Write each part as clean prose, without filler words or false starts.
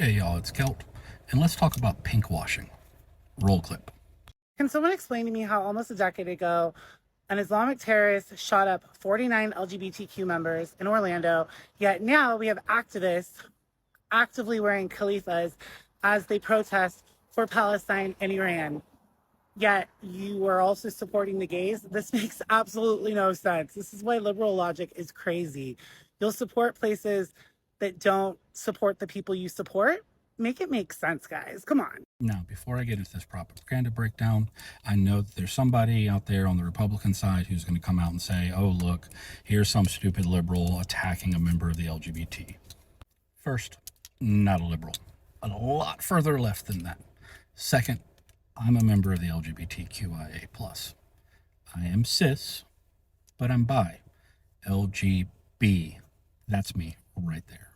Hey y'all, it's Kelt, and let's talk about pink washing. Roll clip. Can someone explain to me how almost a decade ago an Islamic terrorist shot up 49 LGBTQ members in Orlando, yet now we have activists actively wearing khalifas as they protest for Palestine and Iran? Yet you are also supporting the gays. This makes absolutely no sense. This is why liberal logic is crazy. You'll support places that don't support the people you support. Make it make sense, guys. Come on. Now, before I get into this propaganda breakdown, I know that there's somebody out there on the Republican side who's going to come out and say, oh, look, here's some stupid liberal attacking a member of the LGBT. First, not a liberal. A lot further left than that. Second, I'm a member of the LGBTQIA+. I am cis, but I'm bi. LGB. That's me right there.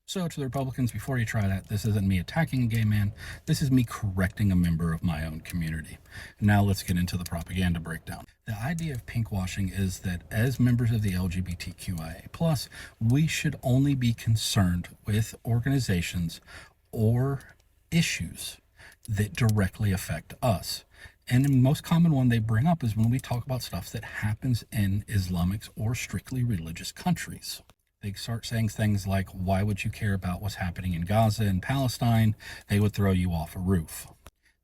So to the Republicans, before you try that, this isn't me attacking a gay man. This is me correcting a member of my own community. Now let's get into the propaganda breakdown. The idea of pink washing is that as members of the LGBTQIA+, we should only be concerned with organizations or issues that directly affect us. And the most common one they bring up is when we talk about stuff that happens in Islamic or strictly religious countries. They start saying things like, why would you care about what's happening in Gaza and Palestine? They would throw you off a roof.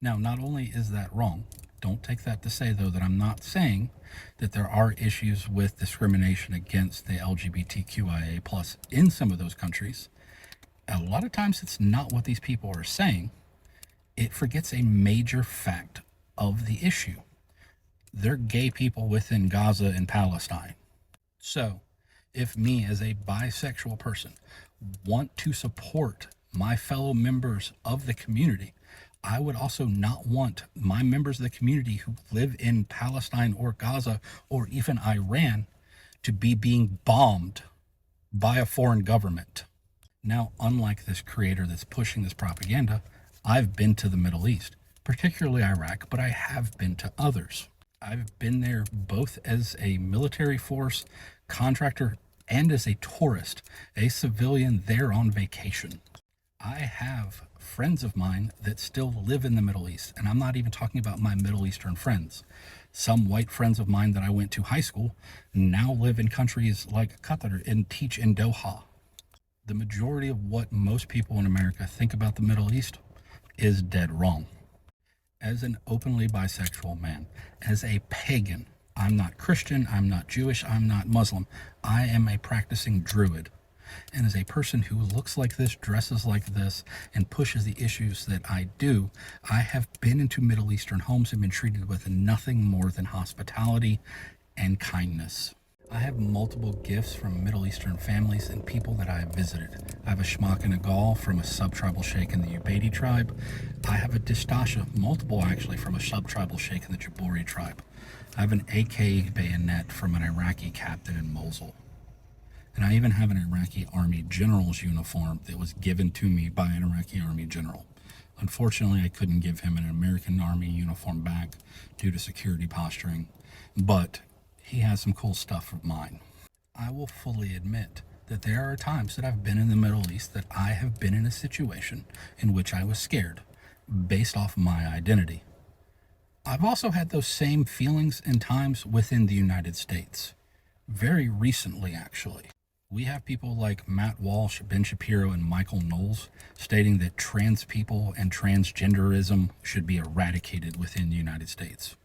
Now, not only is that wrong, don't take that to say, though, that I'm not saying that there are issues with discrimination against the LGBTQIA plus in some of those countries. A lot of times it's not what these people are saying. It forgets a major fact of the issue. They're gay people within Gaza and Palestine. So, if me as a bisexual person want to support my fellow members of the community, I would also not want my members of the community who live in Palestine or Gaza or even Iran to be being bombed by a foreign government. Now, unlike this creator that's pushing this propaganda, I've been to the Middle East, particularly Iraq, but I have been to others. I've been there both as a military force contractor and as a tourist, a civilian there on vacation. I have friends of mine that still live in the Middle East, and I'm not even talking about my Middle Eastern friends. Some white friends of mine that I went to high school now live in countries like Qatar and teach in Doha. The majority of what most people in America think about the Middle East is dead wrong. As an openly bisexual man, as a pagan, I'm not Christian, I'm not Jewish, I'm not Muslim. I am a practicing druid. And as a person who looks like this, dresses like this, and pushes the issues that I do, I have been into Middle Eastern homes and been treated with nothing more than hospitality and kindness. I have multiple gifts from Middle Eastern families and people that I have visited. I have a Shmak and a Gal from a sub-tribal sheikh in the Ubaidi tribe. I have a Distasha, multiple actually, from a sub-tribal sheikh in the Jaburi tribe. I have an AK bayonet from an Iraqi captain in Mosul. And I even have an Iraqi Army general's uniform that was given to me by an Iraqi Army general. Unfortunately, I couldn't give him an American Army uniform back due to security posturing, but he has some cool stuff of mine. I will fully admit that there are times that I've been in the Middle East that I have been in a situation in which I was scared based off my identity. I've also had those same feelings in times within the United States. Very recently, actually. We have people like Matt Walsh, Ben Shapiro, and Michael Knowles stating that trans people and transgenderism should be eradicated within the United States.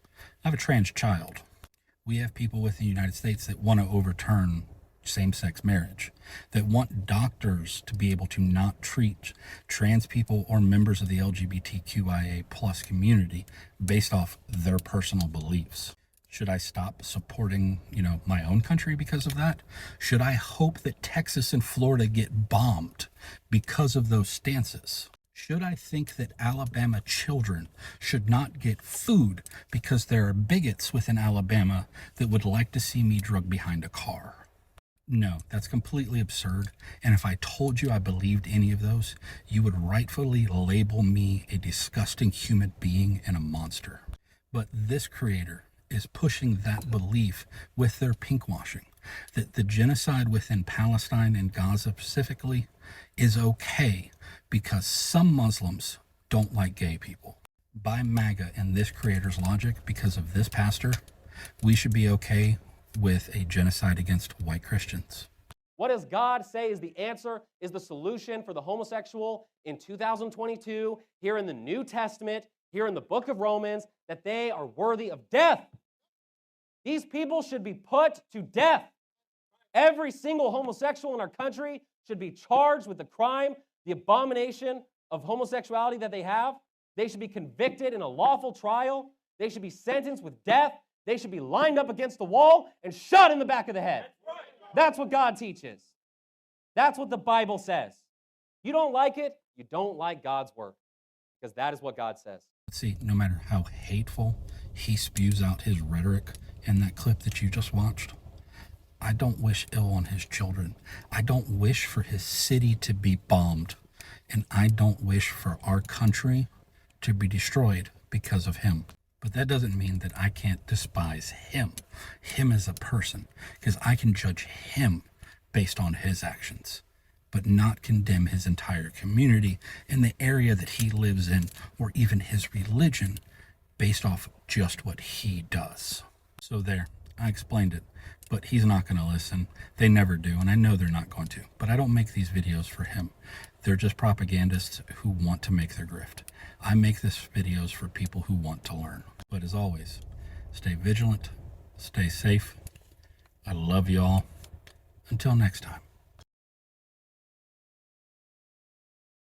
I have a trans child. We have people within the United States that want to overturn same-sex marriage, that want doctors to be able to not treat trans people or members of the LGBTQIA plus community based off their personal beliefs. Should I stop supporting, my own country because of that? Should I hope that Texas and Florida get bombed because of those stances? Should I think that Alabama children should not get food because there are bigots within Alabama that would like to see me drugged behind a car? No, that's completely absurd. And if I told you I believed any of those, you would rightfully label me a disgusting human being and a monster. But this creator is pushing that belief with their pinkwashing, that the genocide within Palestine and Gaza specifically is okay because some Muslims don't like gay people. By MAGA and this creator's logic, because of this pastor, we should be okay with a genocide against white Christians. What does God say is the answer, is the solution for the homosexual in 2022, here in the New Testament, here in the book of Romans, that they are worthy of death? These people should be put to death. Every single homosexual in our country should be charged with the crime, the abomination of homosexuality that they have. They should be convicted in a lawful trial. They should be sentenced with death. They should be lined up against the wall and shot in the back of the head. That's what God teaches. That's what the Bible says. You don't like it, you don't like God's work, because that is what God says. See, no matter how hateful he spews out his rhetoric in that clip that you just watched, I don't wish ill on his children. I don't wish for his city to be bombed. And I don't wish for our country to be destroyed because of him. But that doesn't mean that I can't despise him as a person, because I can judge him based on his actions, but not condemn his entire community in the area that he lives in, or even his religion, based off just what he does. So there, I explained it, but he's not going to listen. They never do, and I know they're not going to. But I don't make these videos for him. They're just propagandists who want to make their grift. I make these videos for people who want to learn. But as always, stay vigilant, stay safe. I love y'all. Until next time.